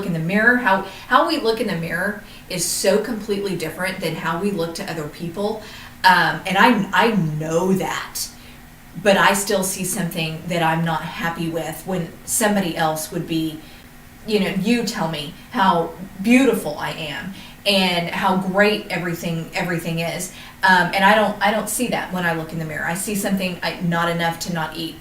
in the mirror. How we look in the mirror is so completely different than how we look to other people. And I know that, but I still see something that I'm not happy with when somebody else would be, you tell me how beautiful I am and how great everything is. And I don't see that when I look in the mirror. I see something, not enough to not eat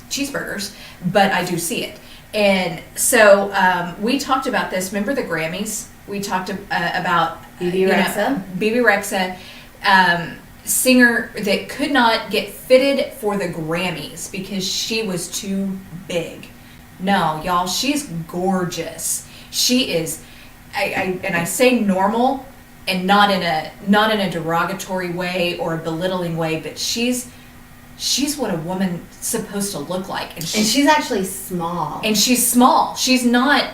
cheeseburgers, but I do see it. And so we talked about this. Remember the Grammys? We talked about BB Rexa? BB Rexa, singer that could not get fitted for the Grammys because she was too big. No, y'all, she's gorgeous. She is, I say normal, and not in a derogatory way or a belittling way, but she's what a woman's supposed to look like, and she's actually small. And she's small. She's not,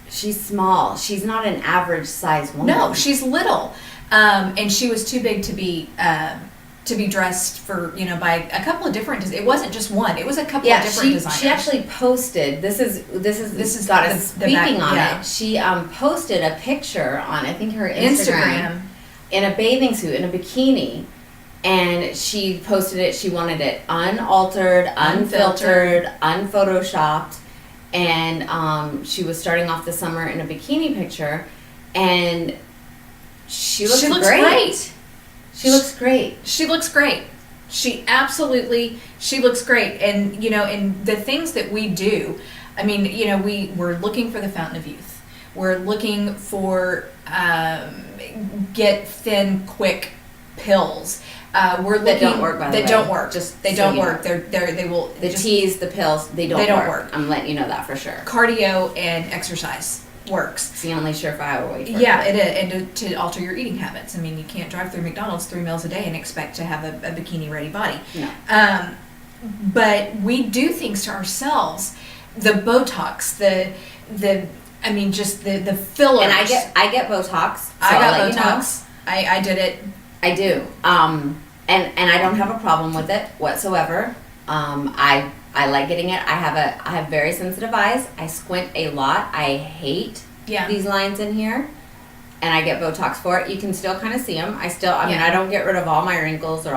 she's small. She's not an average size woman. No, she's little. And she was too big to be dressed for, by a couple of different. It wasn't just one. It was a couple of different designers. She actually posted. This is got us speaking on it. She posted a picture on, I think, her Instagram in a bathing suit, in a bikini, and she posted it. She wanted it unaltered, unfiltered, unphotoshopped, and she was starting off the summer in a bikini picture, and she looks great. She looks great. She looks great. She looks great. And, and the things that we do, I mean, we're looking for the fountain of youth. We're looking for get thin, quick pills. We're looking that don't work, by the way. That don't work. Just they don't work. They will. The teas, the pills, they don't work. I'm letting you know that for sure. Cardio and exercise works. It's the only surefire way. It is, and to alter your eating habits. I mean, you can't drive through McDonald's 3 meals a day and expect to have a bikini-ready body. No. But we do things to ourselves. The Botox, I mean, just the fillers. And I get Botox. So I got Botox. I did it. I do. And I don't have a problem with it whatsoever. I like getting it. I have very sensitive eyes. I squint a lot. I hate these lines in here, and I get Botox for it. You can still kind of see them. I mean, I don't get rid of all my wrinkles or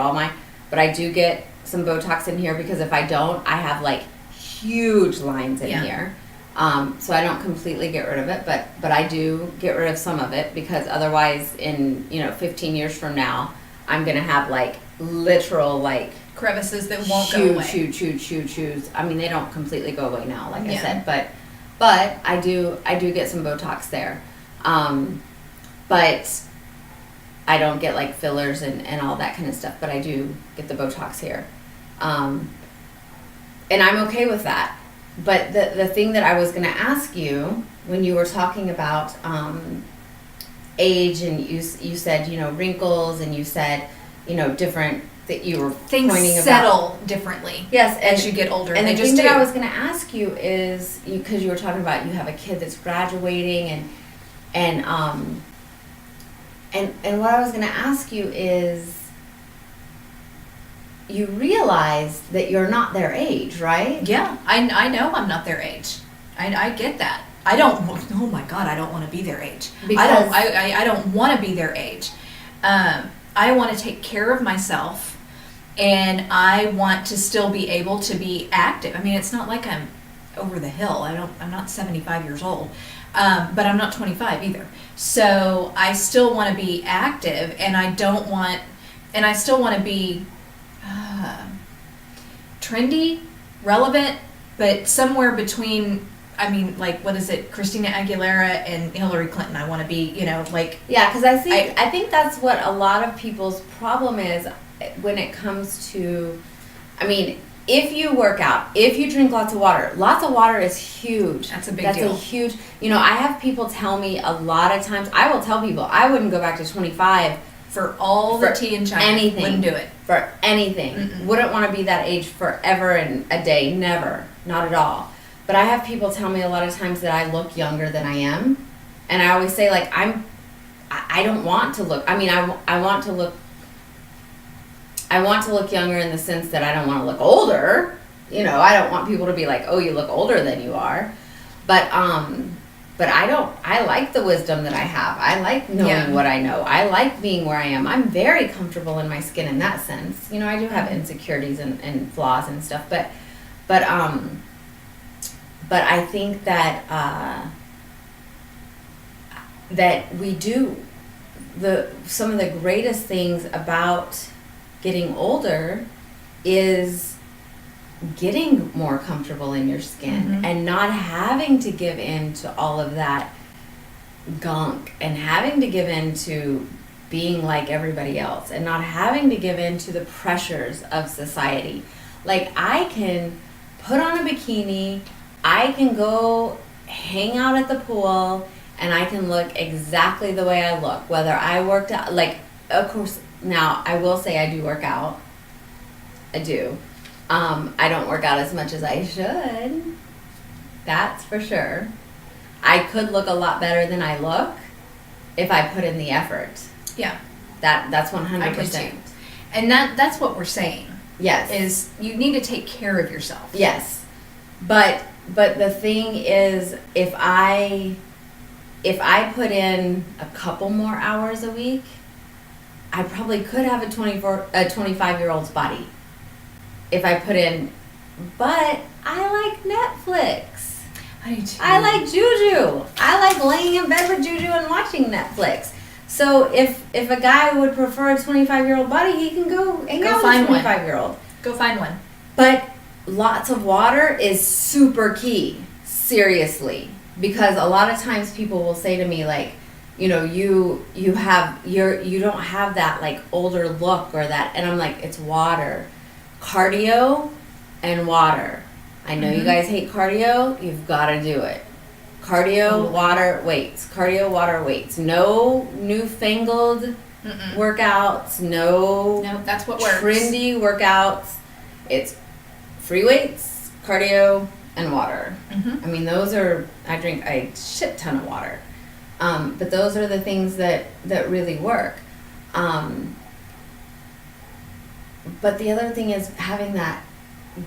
but I do get some Botox in here because if I don't, I have like huge lines in here. So I don't completely get rid of it, but I do get rid of some of it because otherwise, in 15 years from now, I'm gonna have like literal like crevices that won't go away. Huge. I mean, they don't completely go away now, like I said, but I do get some Botox there. But I don't get like fillers and all that kind of stuff, but I do get the Botox here. And I'm okay with that. But the thing that I was going to ask you when you were talking about age, and you said, wrinkles, and you said, different, that you were things pointing settle about differently. Yes, as you get older. And they the just thing do. that I was going to ask you is, because you were talking about you have a kid that's graduating, and what I was going to ask you is, you realize that you're not their age, right? Yeah, I know I'm not their age. I get that. I don't. Oh my God, I don't want to be their age. Because I don't want to be their age. I want to take care of myself, and I want to still be able to be active. I mean, it's not like I'm over the hill. I'm not 75 years old, but I'm not 25 either. So I still want to be active, and I still want to be trendy, relevant, but somewhere between. I mean, like, what is it? Christina Aguilera and Hillary Clinton. I want to be, like. Yeah, because I think that's what a lot of people's problem is when it comes to. I mean, if you work out, if you drink lots of water is huge. That's a big deal. That's a huge. I have people tell me a lot of times. I will tell people I wouldn't go back to 25 for all the tea in China. Anything. Wouldn't do it. For anything. Mm-mm. Wouldn't want to be that age forever and a day. Never. Not at all. But I have people tell me a lot of times that I look younger than I am. And I always say, like, I don't want to look. I mean, I want to look younger in the sense that I don't want to look older. I don't want people to be like, oh, you look older than you are. But I like the wisdom that I have. I like knowing what I know. I like being where I am. I'm very comfortable in my skin in that sense. I do have insecurities and flaws and stuff, but I think that that we do some of the greatest things about getting older is getting more comfortable in your skin and not having to give in to all of that gunk and having to give in to being like everybody else and not having to give in to the pressures of society. Like, I can put on a bikini, I can go hang out at the pool, and I can look exactly the way I look. Whether I worked out, like, of course, now I will say I do work out. I do. I don't work out as much as I should. That's for sure. I could look a lot better than I look if I put in the effort. Yeah. That's 100%. I could too. And that's what we're saying. Yes. Is you need to take care of yourself. Yes. But the thing is, if I put in a couple more hours a week, I probably could have a 25-year-old's body. If I put in, but I like Netflix. I do too. I like Juju. I like laying in bed with Juju and watching Netflix. So if a guy would prefer a 25-year-old body, he can go hang out with a 25-year-old. Go find one. But lots of water is super key. Seriously. Because a lot of times people will say to me, like, you know, you don't have that like older look or that, and I'm like, it's water. Cardio and water. I know you guys hate cardio. You've got to do it. Cardio, water, weights. Cardio, water, weights. No newfangled workouts. No, that's what works. Trendy workouts. It's free weights, cardio, and water. I mean, those are, I drink a shit ton of water. But those are the things that really work. But the other thing is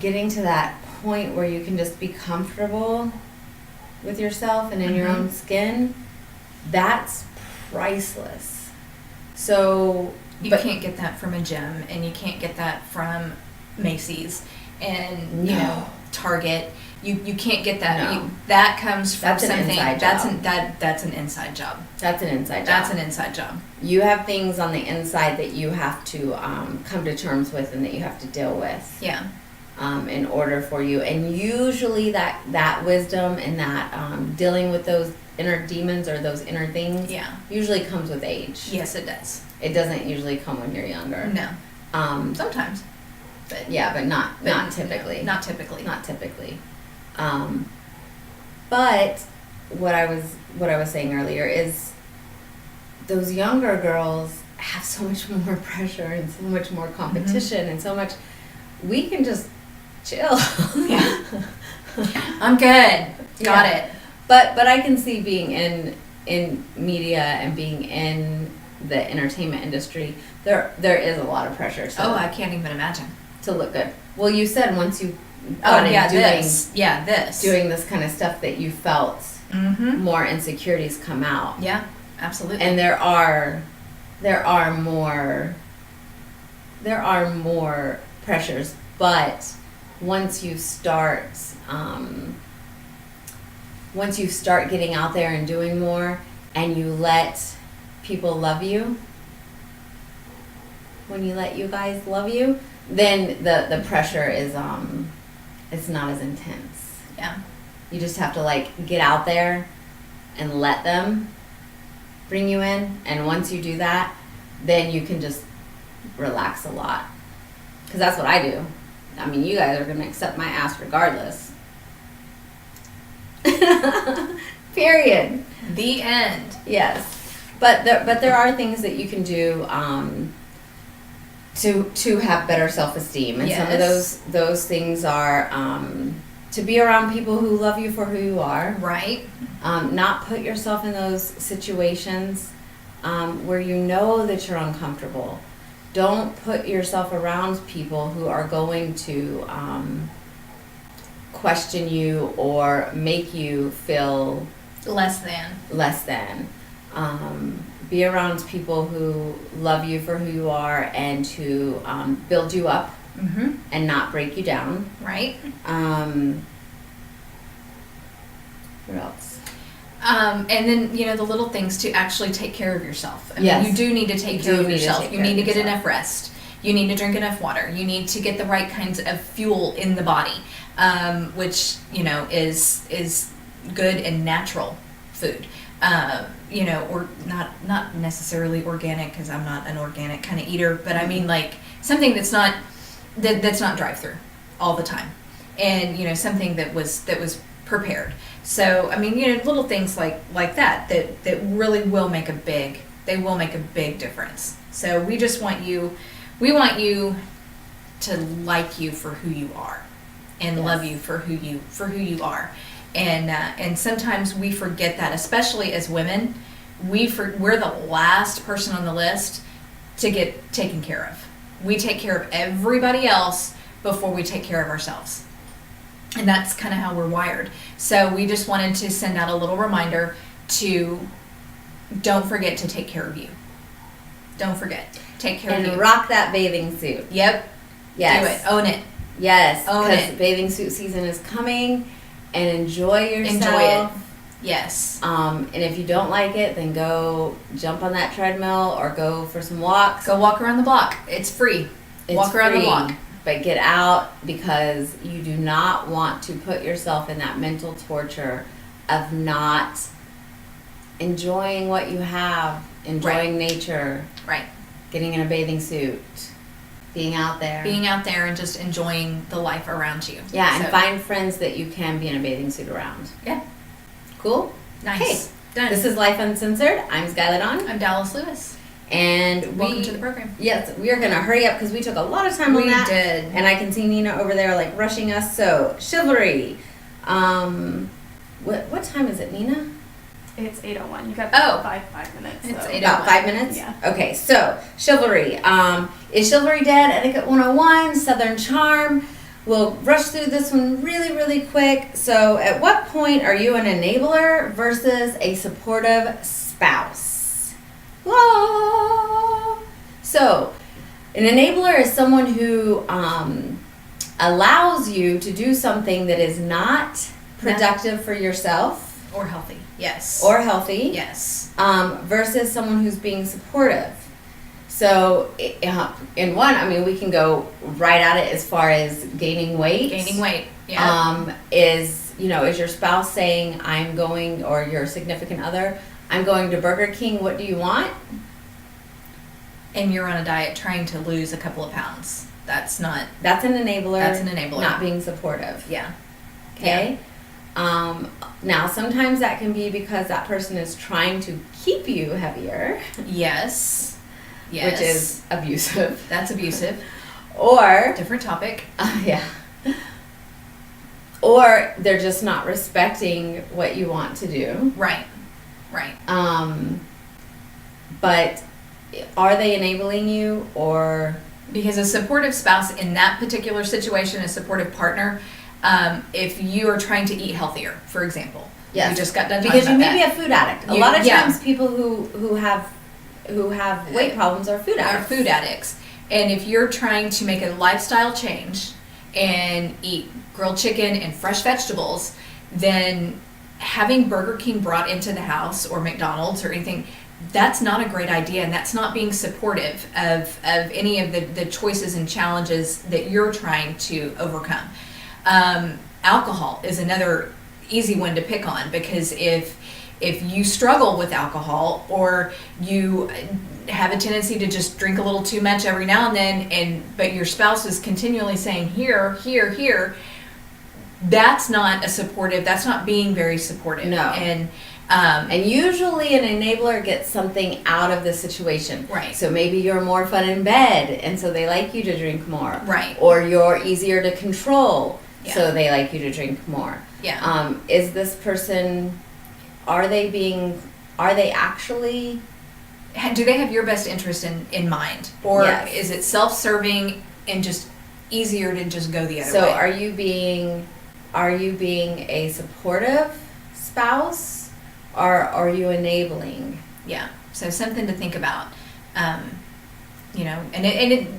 getting to that point where you can just be comfortable with yourself and in your own skin. That's priceless. So you can't get that from a gym, and you can't get that from Macy's and you know, Target. You can't get that. No. That comes from That's something. An inside that's job. That's an inside job. That's an inside job. That's an inside job. You have things on the inside that you have to come to terms with and that you have to deal with. Yeah. In order for you, and usually that wisdom and that dealing with those inner demons or those inner things, usually comes with age. Yes, it does. It doesn't usually come when you're younger. No. Sometimes. But but not typically. No, not typically. Not typically. But what I was saying earlier is those younger girls have so much more pressure and so much more competition and so much. We can just chill. Yeah. I'm good. Got it. But I can see being in media and being in the entertainment industry, there is a lot of pressure. I can't even imagine. To look good. Well, you said once you got doing this kind of stuff that you felt more insecurities come out. Yeah, absolutely. And there are more pressures, but once you start getting out there and doing more, and you let people love you, when you let you guys love you, then the pressure is it's not as intense. Yeah. You just have to like get out there and let them bring you in, and once you do that, then you can just relax a lot. Because that's what I do. I mean, you guys are going to accept my ass regardless. Period. The end. Yes. But there are things that you can do to have better self-esteem. And some of those things are to be around people who love you for who you are. Right. Not put yourself in those situations where you know that you're uncomfortable. Don't put yourself around people who are going to question you or make you feel less than. Be around people who love you for who you are and who build you up and not break you down. Right. What else? And then, you know, the little things to actually take care of yourself. I Yes. mean, you do need to take care of yourself. You need to get enough rest. You need to drink enough water. You need to get the right kinds of fuel in the body, which, you know, is good and natural food. you know, or not necessarily organic, because I'm not an organic kind of eater, but I mean like something that's not drive-through all the time, and you know, something that was prepared. So I mean, you know, little things like that really will make a big difference. So we just want you to like you for who you are, and Yes. love you for who you are. And sometimes we forget that, especially as women. We're the last person on the list to get taken care of. We take care of everybody else before we take care of ourselves. And that's kind of how we're wired. So we just wanted to send out a little reminder to don't forget to take care of you. Don't forget. Take care of you. And rock that bathing suit. Yep. Yes. Do it. Own it. Yes. Own Because it. bathing suit season is coming, and enjoy yourself. Enjoy it. Yes. And if you don't like it, then go jump on that treadmill or go for some walks. Go walk around the block. It's free. Walk around the free, block. But get out, because you do not want to put yourself in that mental torture of not enjoying what you have, enjoying nature, Right. getting in a bathing suit, being out there. Being out there and just enjoying the life around you. Yeah, and So, find friends that you can be in a bathing suit around. Yeah. Cool? Nice. Okay. Done. This is Lyfe Uncensored. I'm Skylar Dawn. I'm Dallas Lewis. And Welcome to the program. Yes, we are going to hurry up because we took a lot of time on We that. did. And I can see Nina over there like rushing us. So, chivalry. What time is it, Nina? It's 8:01. You got Oh. five minutes. It's so. 8:01. About 5 minutes? Yeah. Okay, so chivalry. Is chivalry dead? Etiquette 101, Southern Charm. We'll rush through this one really, really quick. So, at what point are you an enabler versus a supportive spouse? Whoa! So, an enabler is someone who allows you to do something that is not productive for yourself Or healthy. Yes. or healthy. yes. Versus someone who's being supportive. So, in one, I mean, we can go right at it as far as gaining weight. Gaining weight. Yeah. Is your spouse saying, I'm going, or your significant other, I'm going to Burger King, what do you want? And you're on a diet trying to lose a couple of pounds. That's an enabler. That's an enabler. Not being supportive. Yeah. Okay? Now, sometimes that can be because that person is trying to keep you heavier, Yes. Yes. which is abusive. That's abusive. Or, Different topic. yeah. Or they're just not respecting what you want to do. Right. Right. But are they enabling you, or Because a supportive spouse in that particular situation, a supportive partner, if you are trying to eat healthier, for example. yes, We just got done because you talking may about be a food addict. A You- lot of yeah. times, people who have weight problems are food that. Are addicts. food addicts. And if you're trying to make a lifestyle change and eat grilled chicken and fresh vegetables, then having Burger King brought into the house, or McDonald's or anything, that's not a great idea, and that's not being supportive of any of the choices and challenges that you're trying to overcome. Alcohol is another easy one to pick on, because if you struggle with alcohol, or you have a tendency to just drink a little too much every now and then, but your spouse is continually saying here, that's not being very supportive. No. And usually an enabler gets something out of the situation. Right. So maybe you're more fun in bed, and so they like you to drink more. Right. Or you're easier to control, Yeah. so they like you to drink more. Yeah. Is this person, are they actually, Do they have your best interest in mind? Or Yes. is it self-serving and just easier to just go the other way? so are you being a supportive spouse, or are you enabling? Yeah. So something to think about.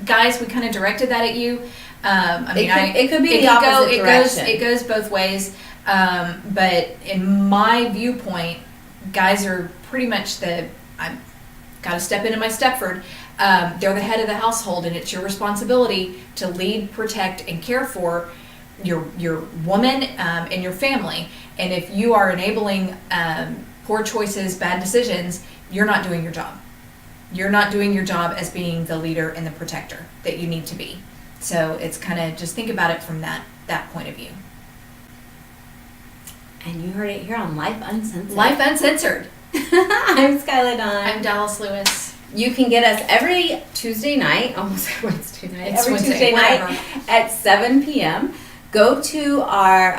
Guys, we kind of directed that at you. It could be the opposite direction. It goes both ways. But in my viewpoint, guys are pretty much I've got to step into my Stepford. They're the head of the household, and it's your responsibility to lead, protect, and care for your woman and your family. And if you are enabling poor choices, bad decisions, you're not doing your job. You're not doing your job as being the leader and the protector that you need to be. So it's kind of just think about it from that point of view. And you heard it here on Lyfe Uncensored. Lyfe Uncensored. I'm Skylar Dawn. I'm Dallas Lewis. You can get us every Tuesday night, almost Wednesday night, It's every Wednesday, Tuesday whatever. night at 7 p.m. Go to our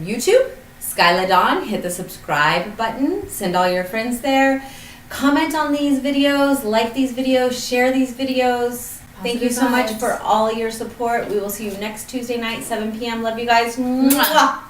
YouTube, Skylar Dawn, hit the subscribe button, send all your friends there. Comment on these videos, like these videos, share these videos. Thank you so much vibes. for all your support. We will see you next Tuesday night, 7 p.m. Love you guys. Mwah.